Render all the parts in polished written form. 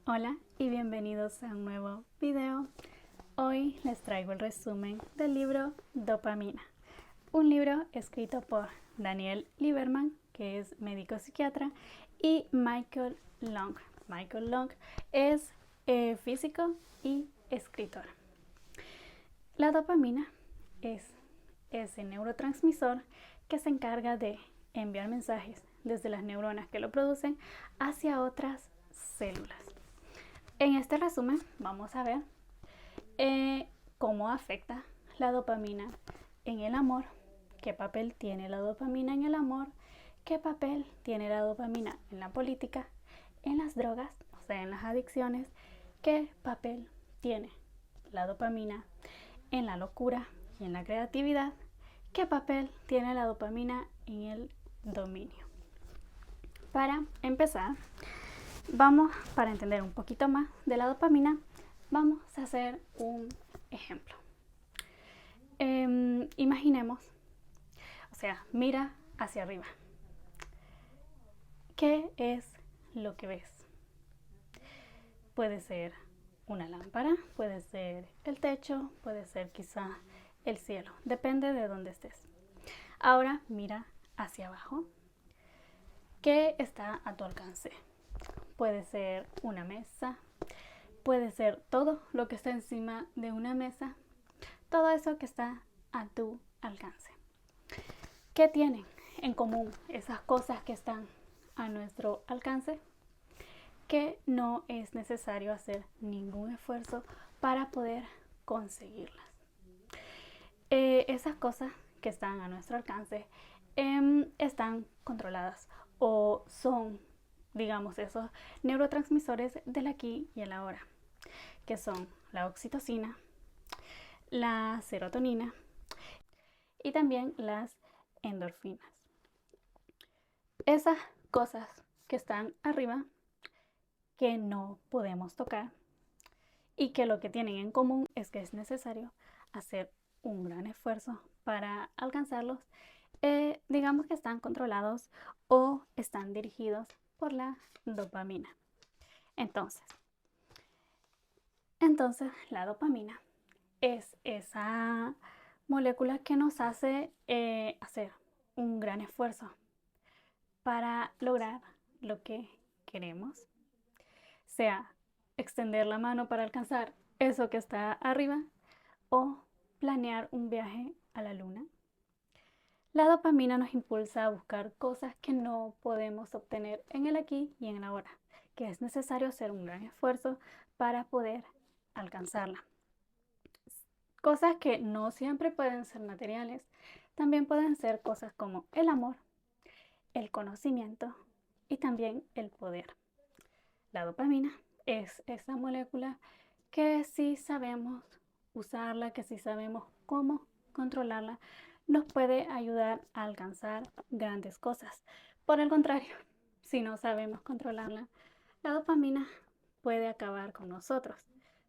Hola y bienvenidos a un nuevo video. Hoy les traigo el resumen del libro Dopamina, un libro escrito por Daniel Lieberman, que es médico psiquiatra, y Michael Long. Michael Long es físico y escritor. La dopamina es ese neurotransmisor que se encarga de enviar mensajes desde las neuronas que lo producen hacia otras células. En este resumen vamos a ver cómo afecta la dopamina en el amor, qué papel tiene la dopamina en el amor, qué papel tiene la dopamina en la política, en las drogas, o sea, en las adicciones, qué papel tiene la dopamina en la locura y en la creatividad, qué papel tiene la dopamina en el dominio. Para empezar, para entender un poquito más de la dopamina, vamos a hacer un ejemplo. Imaginemos, mira hacia arriba. ¿Qué es lo que ves? Puede ser una lámpara, puede ser el techo, puede ser quizá el cielo, depende de dónde estés. Ahora mira hacia abajo. ¿Qué está a tu alcance? Puede ser una mesa, puede ser todo lo que está encima de una mesa, todo eso que está a tu alcance. ¿Qué tienen en común esas cosas que están a nuestro alcance? Que no es necesario hacer ningún esfuerzo para poder conseguirlas. Esas cosas que están a nuestro alcance están controladas o son, digamos, esos neurotransmisores del aquí y el ahora, que son la oxitocina, la serotonina y también las endorfinas. Esas cosas que están arriba, que no podemos tocar y que lo que tienen en común es que es necesario hacer un gran esfuerzo para alcanzarlos, digamos que están controlados o están dirigidos por la dopamina. Entonces la dopamina es esa molécula que nos hace hacer un gran esfuerzo para lograr lo que queremos, sea extender la mano para alcanzar eso que está arriba o planear un viaje a la luna. La dopamina nos impulsa a buscar cosas que no podemos obtener en el aquí y en el ahora, que es necesario hacer un gran esfuerzo para poder alcanzarla. Cosas que no siempre pueden ser materiales, también pueden ser cosas como el amor, el conocimiento y también el poder. La dopamina es esa molécula que si sabemos usarla, que si sabemos cómo controlarla, nos puede ayudar a alcanzar grandes cosas. Por el contrario, si no sabemos controlarla, la dopamina puede acabar con nosotros,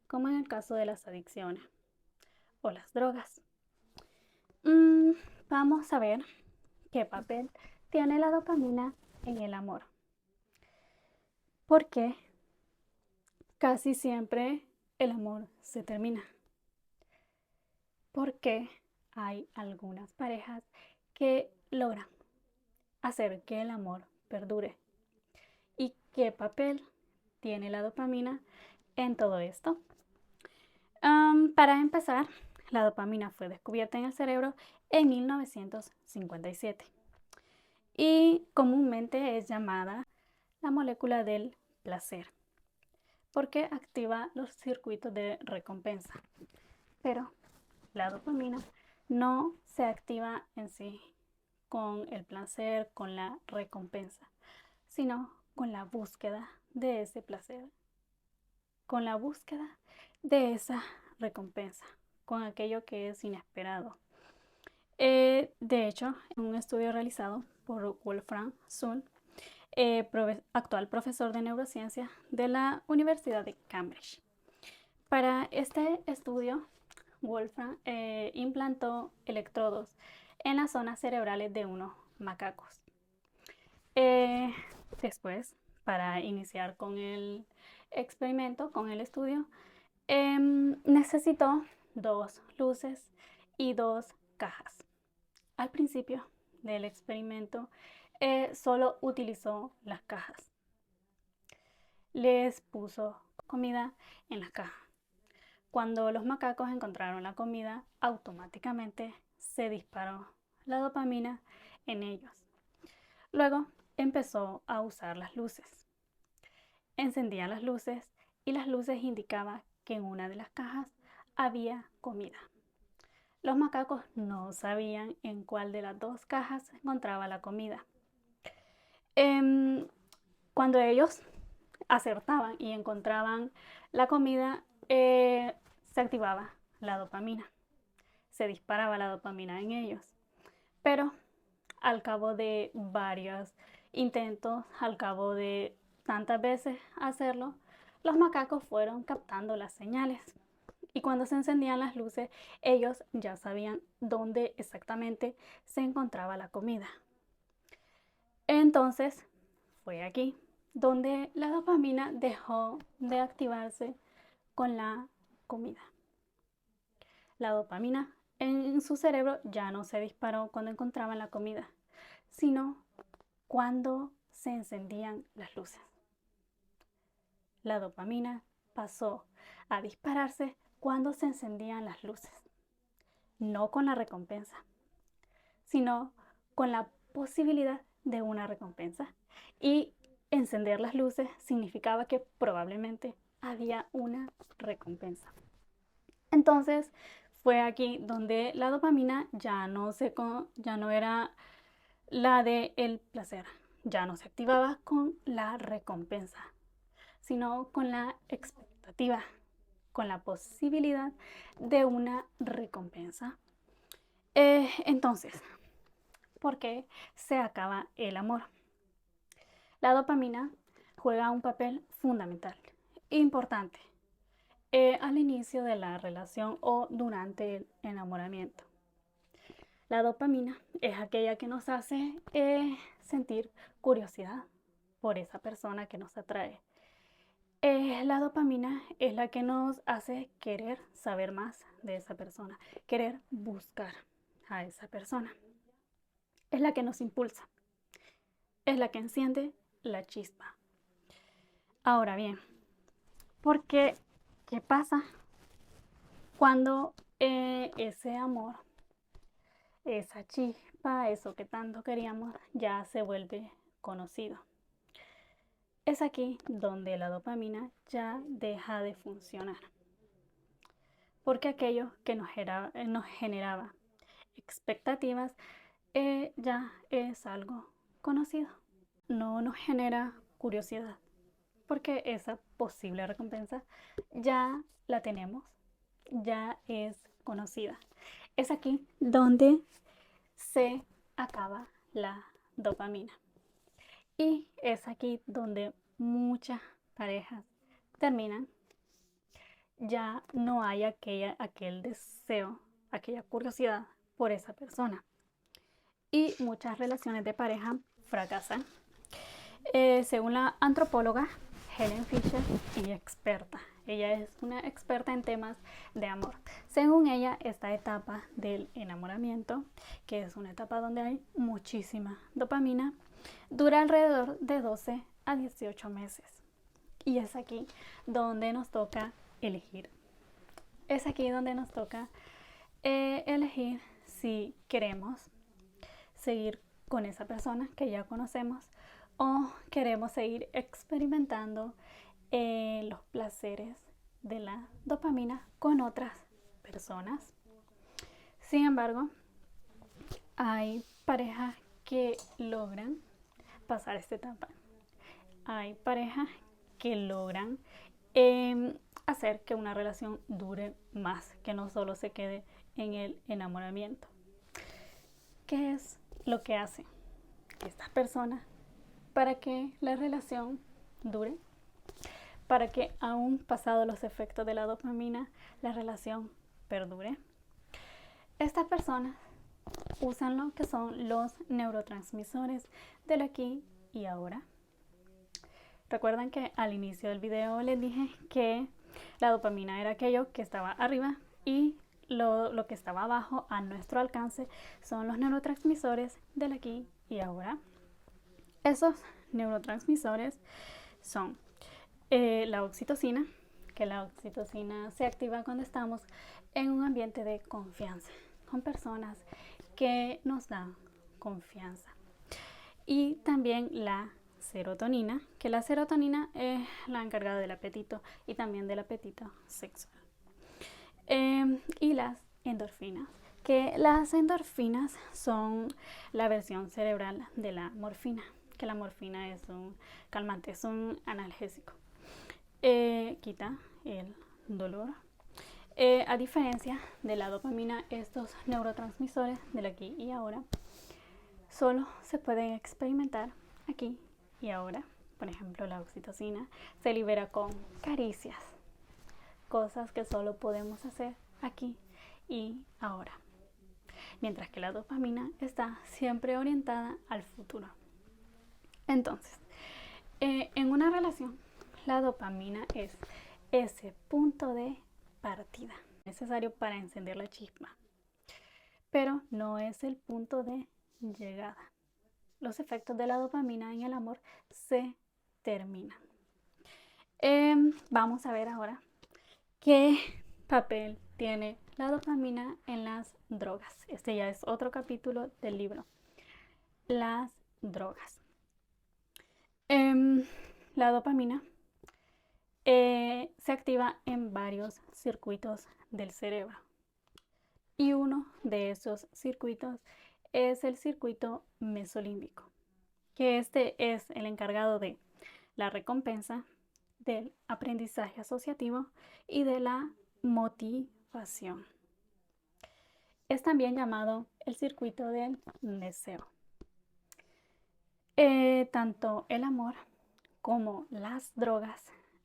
como en el caso de las adicciones o las drogas. Vamos a ver qué papel tiene la dopamina en el amor. Porque casi siempre el amor se termina. Porque hay algunas parejas que logran hacer que el amor perdure. ¿Y qué papel tiene la dopamina en todo esto? Para empezar, la dopamina fue descubierta en el cerebro en 1957 y comúnmente es llamada la molécula del placer porque activa los circuitos de recompensa. Pero la dopamina no se activa en sí con el placer, con la recompensa, sino con la búsqueda de ese placer, con la búsqueda de esa recompensa, con aquello que es inesperado. De hecho, en un estudio realizado por Wolfram Soon, actual profesor de neurociencia de la Universidad de Cambridge. Para este estudio, Wolfram implantó electrodos en las zonas cerebrales de unos macacos. Después, para iniciar con el experimento, con el estudio, necesitó 2 luces y 2 cajas. Al principio del experimento, solo utilizó las cajas. Les puso comida en las cajas. Cuando los macacos encontraron la comida, automáticamente se disparó la dopamina en ellos. Luego empezó a usar las luces. Encendía las luces y las luces indicaban que en una de las cajas había comida. Los macacos no sabían en cuál de las 2 cajas se encontraba la comida. Cuando ellos acertaban y encontraban la comida, se activaba la dopamina, se disparaba la dopamina en ellos. Pero al cabo de varios intentos, al cabo de tantas veces hacerlo, los macacos fueron captando las señales. Y cuando se encendían las luces, ellos ya sabían dónde exactamente se encontraba la comida. Entonces, fue aquí donde la dopamina dejó de activarse con la comida. La dopamina en su cerebro ya no se disparó cuando encontraban la comida, sino cuando se encendían las luces. La dopamina pasó a dispararse cuando se encendían las luces, no con la recompensa, sino con la posibilidad de una recompensa. Y encender las luces significaba que probablemente había una recompensa. Entonces fue aquí donde la dopamina ya no era la de el placer, ya no se activaba con la recompensa, sino con la expectativa, con la posibilidad de una recompensa. Entonces, ¿por qué se acaba el amor? La dopamina juega un papel fundamental, importante, al inicio de la relación o durante el enamoramiento. La dopamina es aquella que nos hace sentir curiosidad por esa persona que nos atrae. La dopamina es la que nos hace querer saber más de esa persona, querer buscar a esa persona. Es la que nos impulsa, es la que enciende la chispa. Ahora bien, ¿qué pasa cuando ese amor, esa chispa, eso que tanto queríamos, ya se vuelve conocido? Es aquí donde la dopamina ya deja de funcionar, porque aquello que nos generaba expectativas ya es algo conocido. No nos genera curiosidad, porque esa posible recompensa ya la tenemos, ya es conocida. Es aquí donde se acaba la dopamina. Y es aquí donde muchas parejas terminan. Ya no hay aquel deseo, aquella curiosidad por esa persona. Y muchas relaciones de pareja fracasan. Según la antropóloga Helen Fisher, ella es una experta en temas de amor. Según ella, esta etapa del enamoramiento, que es una etapa donde hay muchísima dopamina, dura alrededor de 12 a 18 meses. Y es aquí donde nos toca elegir. Es aquí donde nos toca elegir si queremos seguir con esa persona que ya conocemos o queremos seguir experimentando los placeres de la dopamina con otras personas. Sin embargo, hay parejas que logran pasar esta etapa. Hay parejas que logran hacer que una relación dure más, que no solo se quede en el enamoramiento. ¿Qué es lo que hacen estas personas para que la relación dure? Para que aún pasados los efectos de la dopamina, la relación perdure. Estas personas usan lo que son los neurotransmisores del aquí y ahora. Recuerdan que al inicio del video les dije que la dopamina era aquello que estaba arriba y lo que estaba abajo a nuestro alcance son los neurotransmisores del aquí y ahora. Esos neurotransmisores son la oxitocina, que la oxitocina se activa cuando estamos en un ambiente de confianza, con personas que nos dan confianza. Y también la serotonina, que la serotonina es la encargada del apetito y también del apetito sexual. Y las endorfinas, que las endorfinas son la versión cerebral de la morfina, que la morfina es un calmante, es un analgésico. Quita el dolor. A diferencia de la dopamina, estos neurotransmisores del aquí y ahora solo se pueden experimentar aquí y ahora. Por ejemplo, la oxitocina se libera con caricias, cosas que solo podemos hacer aquí y ahora. Mientras que la dopamina está siempre orientada al futuro. Entonces, en una relación, la dopamina es ese punto de partida necesario para encender la chispa, pero no es el punto de llegada. Los efectos de la dopamina en el amor se terminan. Vamos a ver ahora qué papel tiene la dopamina en las drogas. Este ya es otro capítulo del libro. Las drogas. La dopamina se activa en varios circuitos del cerebro. Y uno de esos circuitos es el circuito mesolímbico, que este es el encargado de la recompensa, del aprendizaje asociativo y de la motivación. Es también llamado el circuito del deseo. Tanto el amor como las drogas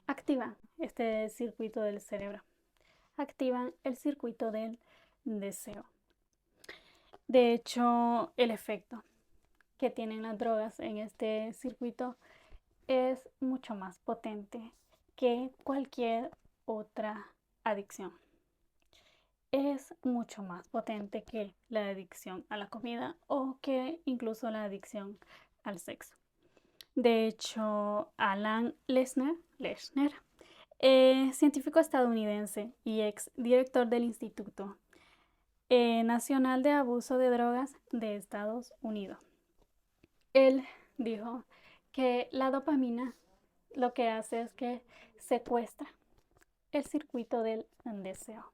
activan este circuito del cerebro, activan el circuito del deseo. De hecho, el efecto que tienen las drogas en este circuito es mucho más potente que cualquier otra adicción. Es mucho más potente que la adicción a la comida o que incluso la adicción al sexo. De hecho, Alan Leshner, científico estadounidense y ex director del Instituto Nacional de Abuso de Drogas de Estados Unidos, él dijo que la dopamina lo que hace es que secuestra el circuito del deseo.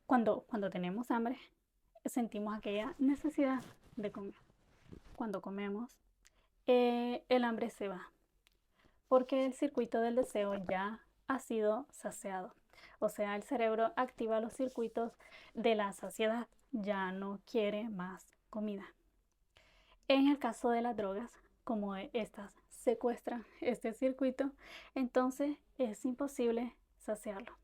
Cuando tenemos hambre, sentimos aquella necesidad de comer. Cuando comemos, el hambre se va, porque el circuito del deseo ya ha sido saciado. O sea, el cerebro activa los circuitos de la saciedad, ya no quiere más comida. En el caso de las drogas, como estas secuestran este circuito, entonces es imposible saciarlo.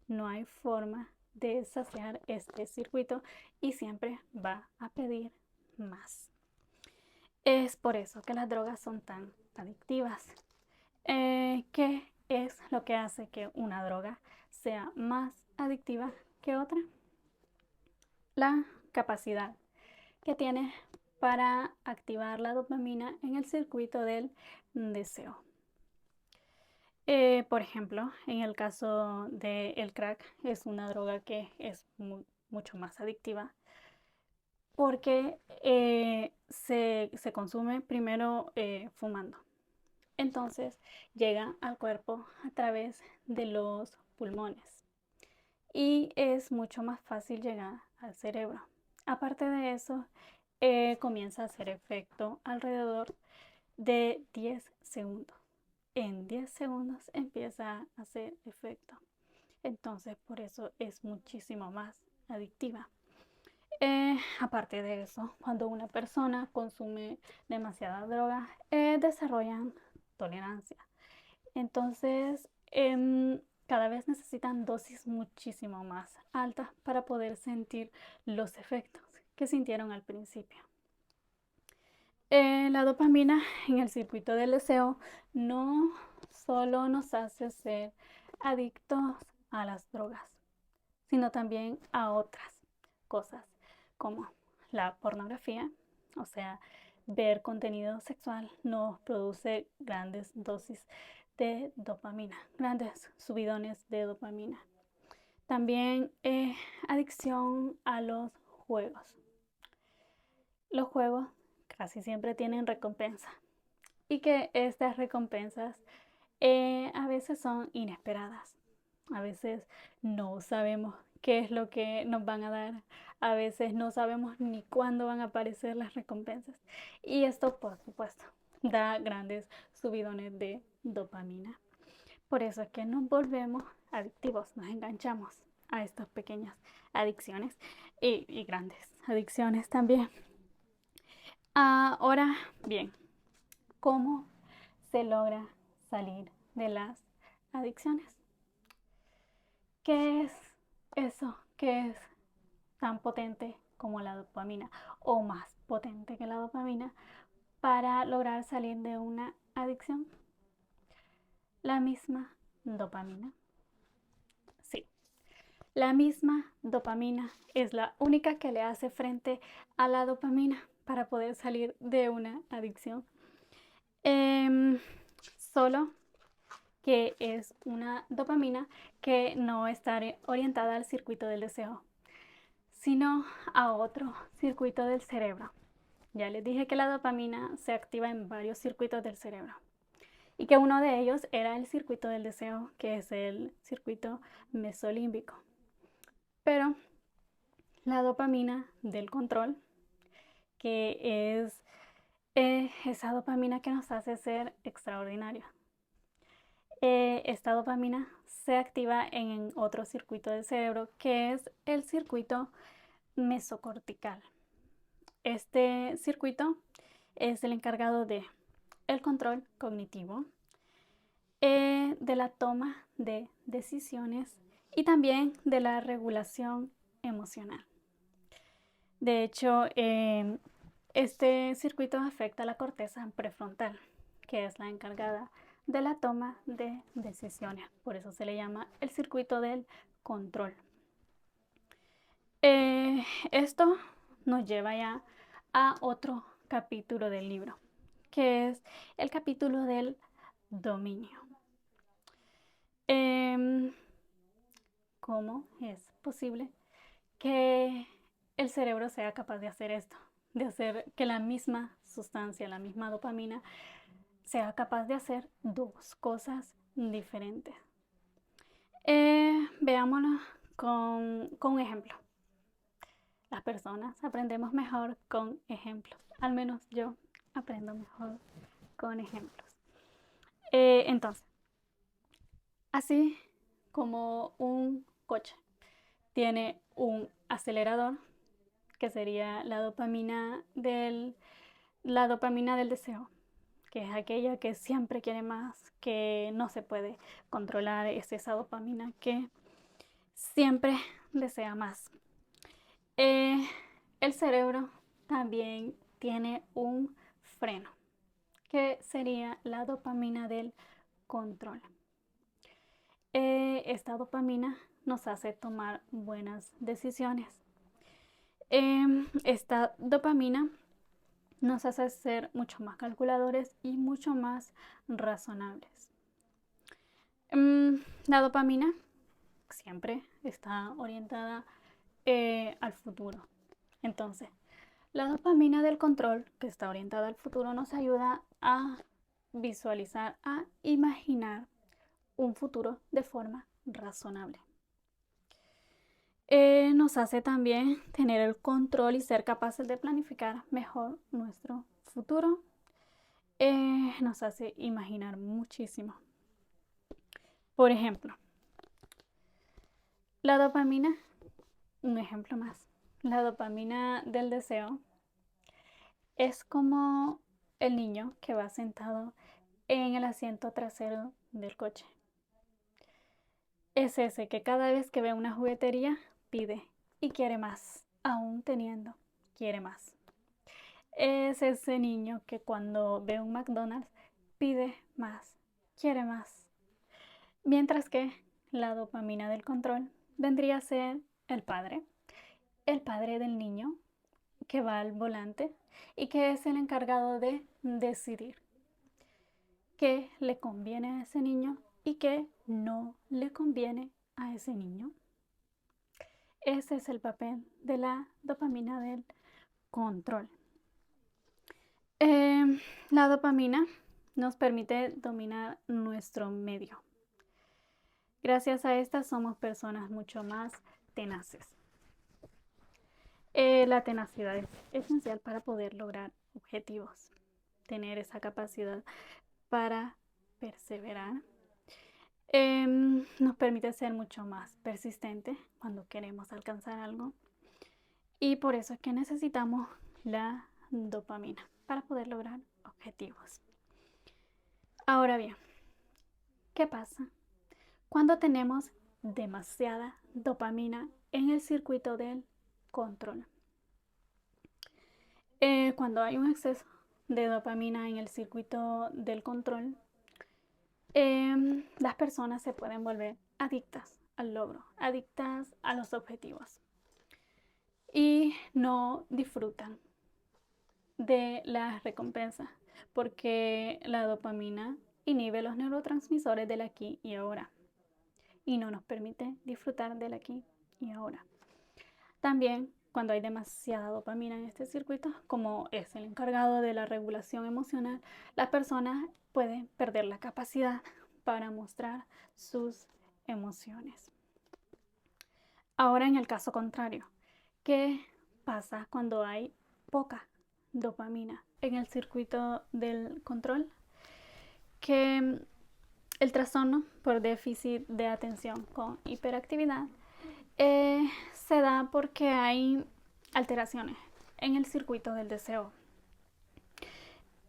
No hay forma de saciar este circuito y siempre va a pedir más. Es por eso que las drogas son tan adictivas. ¿Qué es lo que hace que una droga sea más adictiva que otra? La capacidad que tiene para activar la dopamina en el circuito del deseo. Por ejemplo, en el caso del crack, es una droga que es mucho más adictiva porque se consume primero fumando. Entonces llega al cuerpo a través de los pulmones y es mucho más fácil llegar al cerebro. Aparte de eso, comienza a hacer efecto alrededor de 10 segundos. En 10 segundos empieza a hacer efecto. Entonces, por eso es muchísimo más adictiva. Aparte de eso, cuando una persona consume demasiada droga, desarrollan tolerancia. Entonces, cada vez necesitan dosis muchísimo más altas para poder sentir los efectos que sintieron al principio. La dopamina en el circuito del deseo no solo nos hace ser adictos a las drogas, sino también a otras cosas como la pornografía, o sea, ver contenido sexual nos produce grandes dosis de dopamina, grandes subidones de dopamina. También adicción a los juegos. Los juegos casi siempre tienen recompensa y que estas recompensas a veces son inesperadas. A veces no sabemos qué es lo que nos van a dar. A veces no sabemos ni cuándo van a aparecer las recompensas. Y esto, por supuesto, da grandes subidones de dopamina. Por eso es que nos volvemos adictivos, nos enganchamos a estas pequeñas adicciones y grandes adicciones también. Ahora bien, ¿cómo se logra salir de las adicciones? ¿Qué es eso que es tan potente como la dopamina o más potente que la dopamina para lograr salir de una adicción? La misma dopamina. Sí, la misma dopamina es la única que le hace frente a la dopamina para poder salir de una adicción. Solo que es una dopamina que no está orientada al circuito del deseo, sino a otro circuito del cerebro. Ya les dije que la dopamina se activa en varios circuitos del cerebro y que uno de ellos era el circuito del deseo, que es el circuito mesolímbico. Pero la dopamina del control, que es esa dopamina que nos hace ser extraordinarios. Esta dopamina se activa en otro circuito del cerebro, que es el circuito mesocortical. Este circuito es el encargado de el control cognitivo, de la toma de decisiones y también de la regulación emocional. De hecho, este circuito afecta a la corteza prefrontal, que es la encargada de la toma de decisiones. Por eso se le llama el circuito del control. Esto nos lleva ya a otro capítulo del libro, que es el capítulo del dominio. ¿Cómo es posible que el cerebro sea capaz de hacer esto? De hacer que la misma sustancia, la misma dopamina, sea capaz de hacer dos cosas diferentes. Veámoslo con un ejemplo. Las personas aprendemos mejor con ejemplos. Al menos yo aprendo mejor con ejemplos. Entonces, así como un coche tiene un acelerador, que sería la dopamina del deseo, que es aquella que siempre quiere más, que no se puede controlar, es esa dopamina que siempre desea más. El cerebro también tiene un freno, que sería la dopamina del control. Esta dopamina nos hace tomar buenas decisiones. Esta dopamina nos hace ser mucho más calculadores y mucho más razonables. La dopamina siempre está orientada al futuro. Entonces, la dopamina del control, que está orientada al futuro, nos ayuda a visualizar, a imaginar un futuro de forma razonable. Nos hace también tener el control y ser capaces de planificar mejor nuestro futuro. Nos hace imaginar muchísimo. Por ejemplo, la dopamina, un ejemplo más, la dopamina del deseo es como el niño que va sentado en el asiento trasero del coche. Es ese que cada vez que ve una juguetería pide y quiere más, aún teniendo, quiere más. Es ese niño que cuando ve un McDonald's pide más, quiere más. Mientras que la dopamina del control vendría a ser el padre del niño que va al volante y que es el encargado de decidir qué le conviene a ese niño y qué no le conviene a ese niño. Ese es el papel de la dopamina del control. La dopamina nos permite dominar nuestro medio. Gracias a esta somos personas mucho más tenaces. La tenacidad es esencial para poder lograr objetivos, tener esa capacidad para perseverar. Nos permite ser mucho más persistente cuando queremos alcanzar algo y por eso es que necesitamos la dopamina para poder lograr objetivos. Ahora bien, ¿qué pasa cuando tenemos demasiada dopamina en el circuito del control? Cuando hay un exceso de dopamina en el circuito del control, las personas se pueden volver adictas al logro, adictas a los objetivos y no disfrutan de las recompensas porque la dopamina inhibe los neurotransmisores del aquí y ahora y no nos permite disfrutar del aquí y ahora. También cuando hay demasiada dopamina en este circuito, como es el encargado de la regulación emocional, las personas pueden perder la capacidad para mostrar sus emociones. Ahora en el caso contrario, ¿qué pasa cuando hay poca dopamina en el circuito del control? Que el trastorno por déficit de atención con hiperactividad se da porque hay alteraciones en el circuito del deseo.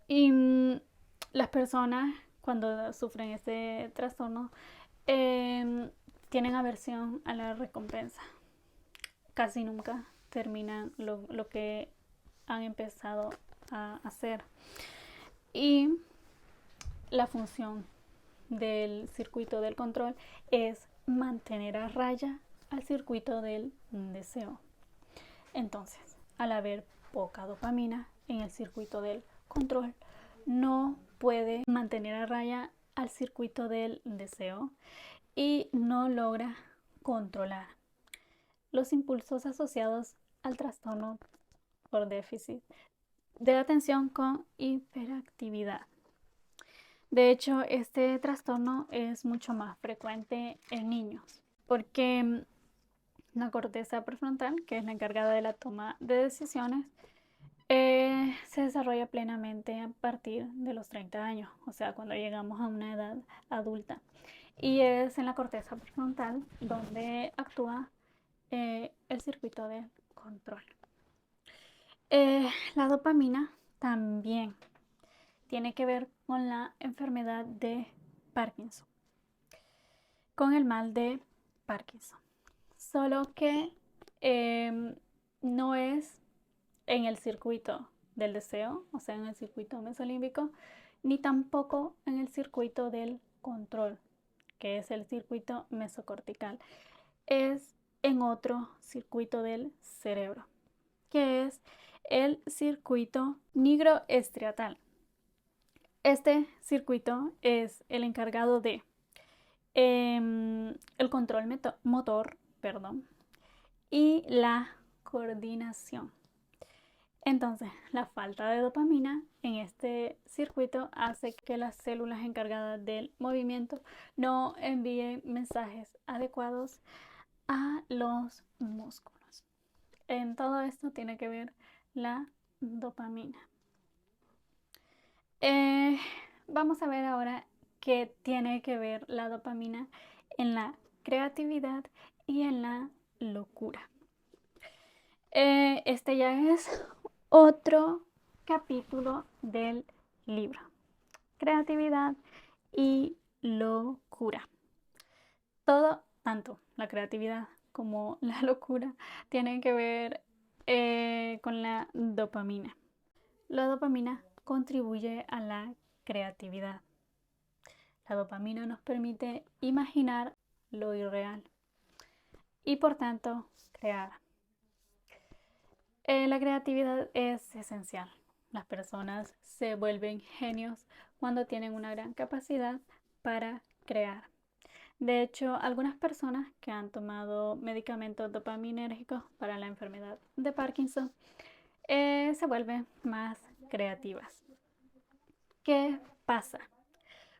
Y las personas cuando sufren este trastorno tienen aversión a la recompensa. Casi nunca terminan lo que han empezado a hacer. Y la función del circuito del control es mantener a raya al circuito del deseo. Entonces, al haber poca dopamina en el circuito del control, no puede mantener a raya al circuito del deseo y no logra controlar los impulsos asociados al trastorno por déficit de atención con hiperactividad. De hecho, este trastorno es mucho más frecuente en niños porque la corteza prefrontal, que es la encargada de la toma de decisiones, se desarrolla plenamente a partir de los 30 años, o sea, cuando llegamos a una edad adulta. Y es en la corteza prefrontal donde actúa el circuito de control. La dopamina también tiene que ver con la enfermedad de Parkinson, con el mal de Parkinson. Solo que no es en el circuito del deseo, o sea, en el circuito mesolímbico, ni tampoco en el circuito del control, que es el circuito mesocortical. Es en otro circuito del cerebro, que es el circuito nigroestriatal. Este circuito es el encargado de el control motor, y la coordinación. Entonces, la falta de dopamina en este circuito hace que las células encargadas del movimiento no envíen mensajes adecuados a los músculos. En todo esto tiene que ver la dopamina. Vamos a ver ahora qué tiene que ver la dopamina en la creatividad y en la locura. Este ya es otro capítulo del libro. Creatividad y locura. Todo, tanto la creatividad como la locura, tienen que ver con la dopamina. La dopamina contribuye a la creatividad. La dopamina nos permite imaginar lo irreal y por tanto crear. La creatividad es esencial. Las personas se vuelven genios cuando tienen una gran capacidad para crear. De hecho, algunas personas que han tomado medicamentos dopaminérgicos para la enfermedad de Parkinson se vuelven más creativas. ¿Qué pasa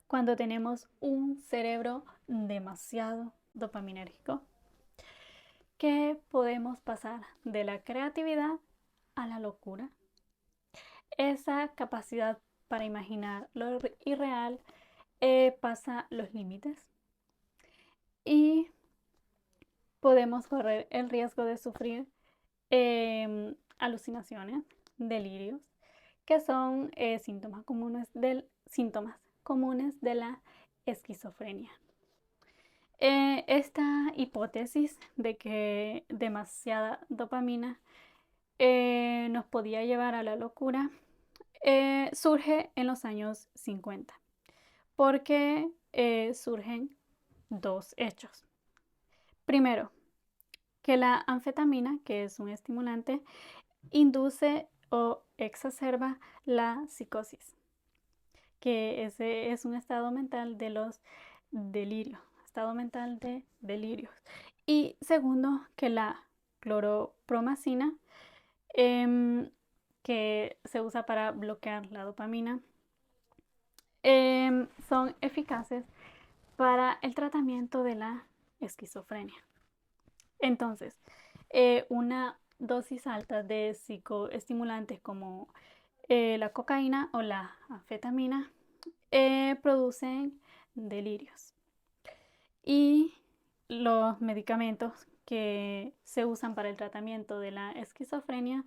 cuando tenemos un cerebro demasiado dopaminérgico? Que podemos pasar de la creatividad a la locura. Esa capacidad para imaginar lo irreal pasa los límites y podemos correr el riesgo de sufrir alucinaciones, delirios, que son síntomas comunes de la esquizofrenia. Esta hipótesis de que demasiada dopamina nos podía llevar a la locura surge en los años 50, porque surgen dos hechos. Primero, que la anfetamina, que es un estimulante, induce o exacerba la psicosis, que ese es un estado mental de los delirios, estado mental de delirios. Y segundo, que la cloropromacina, que se usa para bloquear la dopamina, son eficaces para el tratamiento de la esquizofrenia. Entonces, una dosis alta de psicoestimulantes como la cocaína o la anfetamina producen delirios. Y los medicamentos que se usan para el tratamiento de la esquizofrenia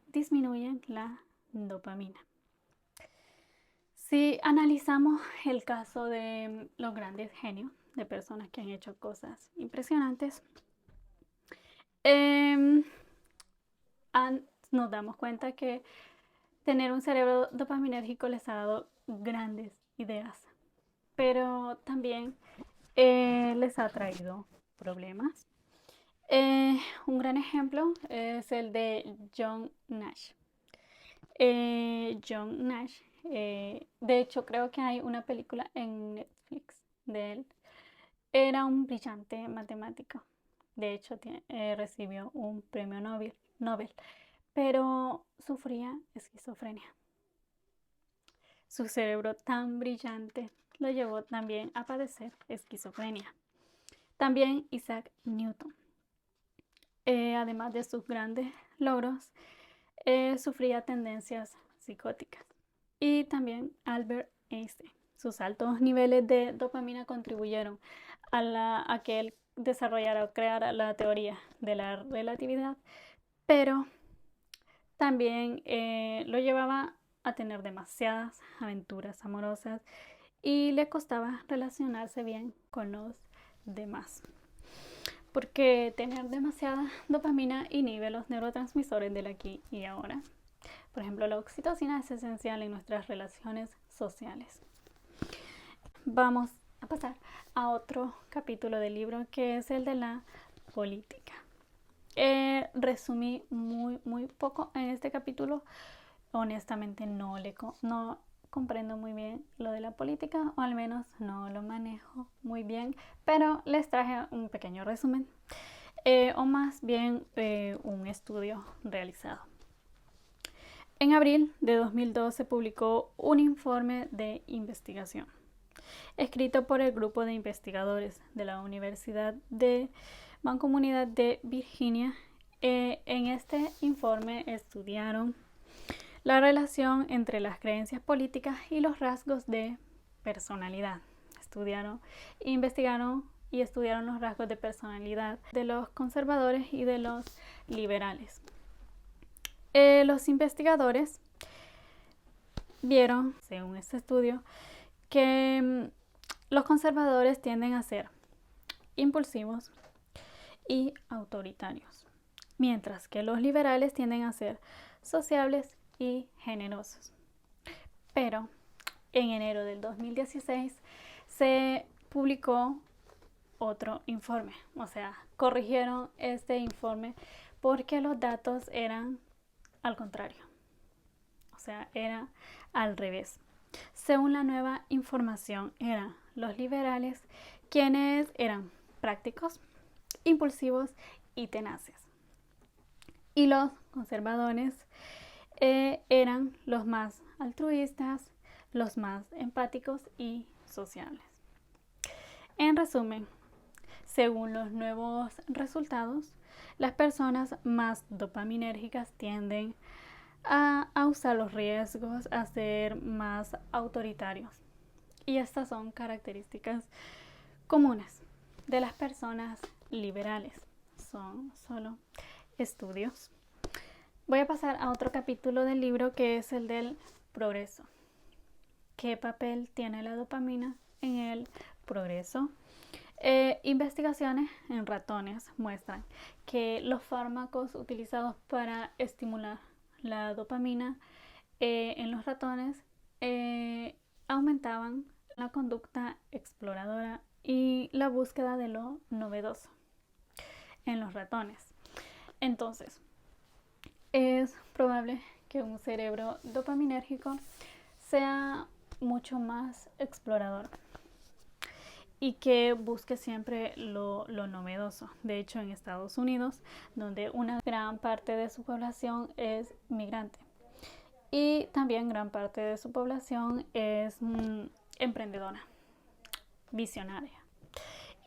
disminuyen la dopamina. Si analizamos el caso de los grandes genios, de personas que han hecho cosas impresionantes, nos damos cuenta que tener un cerebro dopaminérgico les ha dado grandes ideas, pero también les ha traído problemas. Un gran ejemplo es el de John Nash. John Nash, de hecho creo que hay una película en Netflix de él. Era un brillante matemático. De hecho recibió un premio Nobel, pero sufría esquizofrenia. Su cerebro tan brillante lo llevó también a padecer esquizofrenia. También Isaac Newton, además de sus grandes logros, sufría tendencias psicóticas. Y también Albert Einstein. Sus altos niveles de dopamina contribuyeron a que él desarrollara o creara la teoría de la relatividad, pero también lo llevaba a tener demasiadas aventuras amorosas y le costaba relacionarse bien con los demás, porque tener demasiada dopamina inhibe los neurotransmisores del aquí y ahora. Por ejemplo, la oxitocina es esencial en nuestras relaciones sociales. Vamos a pasar a otro capítulo del libro, que es el de la política. Resumí muy poco en este capítulo. Honestamente no comprendo muy bien lo de la política, o al menos no lo manejo muy bien, pero les traje un pequeño resumen, o más bien un estudio realizado. En abril de 2002 se publicó un informe de investigación escrito por el grupo de investigadores de la Universidad de Mancomunidad de Virginia. En este informe estudiaron la relación entre las creencias políticas y los rasgos de personalidad. Investigaron y estudiaron los rasgos de personalidad de los conservadores y de los liberales. Los investigadores vieron, según este estudio, que los conservadores tienden a ser impulsivos y autoritarios, mientras que los liberales tienden a ser sociables y generosos. Pero en enero del 2016 se publicó otro informe, o sea, corrigieron este informe porque los datos eran al contrario, o sea, era al revés. Según la nueva información, eran los liberales quienes eran prácticos, impulsivos y tenaces, y los conservadores eran los más altruistas, los más empáticos y sociables. En resumen, según los nuevos resultados, las personas más dopaminérgicas tienden a usar los riesgos, a ser más autoritarios. Y estas son características comunes de las personas liberales. Son solo estudios. Voy a pasar a otro capítulo del libro, que es el del progreso. ¿Qué papel tiene la dopamina en el progreso? Investigaciones en ratones muestran que los fármacos utilizados para estimular la dopamina en los ratones aumentaban la conducta exploradora y la búsqueda de lo novedoso en los ratones. Entonces, es probable que un cerebro dopaminérgico sea mucho más explorador y que busque siempre lo novedoso. De hecho, en Estados Unidos, donde una gran parte de su población es migrante y también gran parte de su población es emprendedora, visionaria.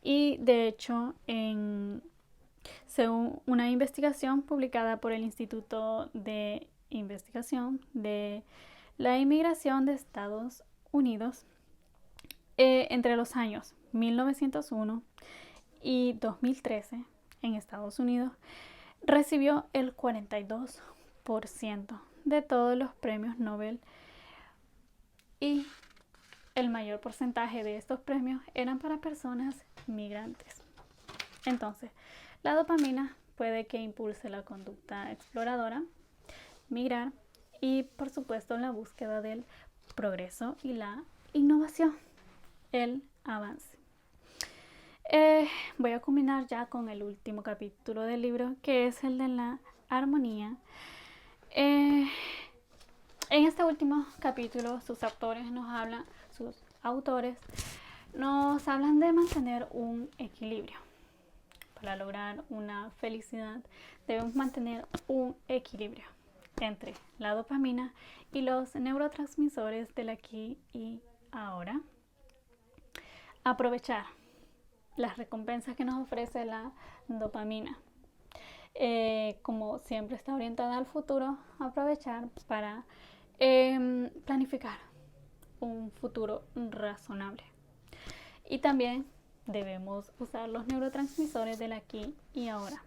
Y de hecho, según una investigación publicada por el Instituto de Investigación de la Inmigración de Estados Unidos, entre los años 1901 y 2013 en Estados Unidos, recibió el 42% de todos los premios Nobel, y el mayor porcentaje de estos premios eran para personas migrantes. Entonces, la dopamina puede que impulse la conducta exploradora, migrar y, por supuesto, la búsqueda del progreso y la innovación, el avance. Voy a culminar ya con el último capítulo del libro, que es el de la armonía. En este último capítulo, sus autores nos hablan de mantener un equilibrio. Para lograr una felicidad debemos mantener un equilibrio entre la dopamina y los neurotransmisores del aquí y ahora. Aprovechar las recompensas que nos ofrece la dopamina. Como siempre está orientada al futuro, aprovechar para planificar un futuro razonable. Y también debemos usar los neurotransmisores del aquí y ahora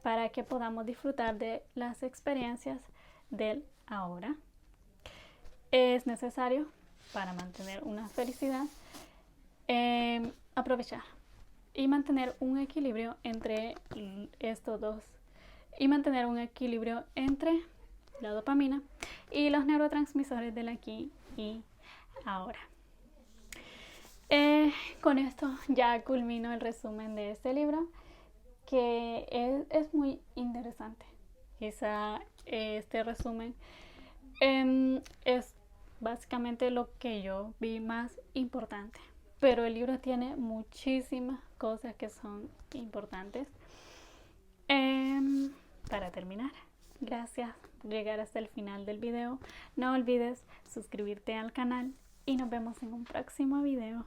para que podamos disfrutar de las experiencias del ahora. Es necesario, para mantener una felicidad, aprovechar y mantener un equilibrio entre estos dos, y mantener un equilibrio entre la dopamina y los neurotransmisores del aquí y ahora. Con esto ya culmino el resumen de este libro, que es muy interesante. Quizá este resumen es básicamente lo que yo vi más importante, pero el libro tiene muchísimas cosas que son importantes. Para terminar, gracias por llegar hasta el final del video. No olvides suscribirte al canal y nos vemos en un próximo video.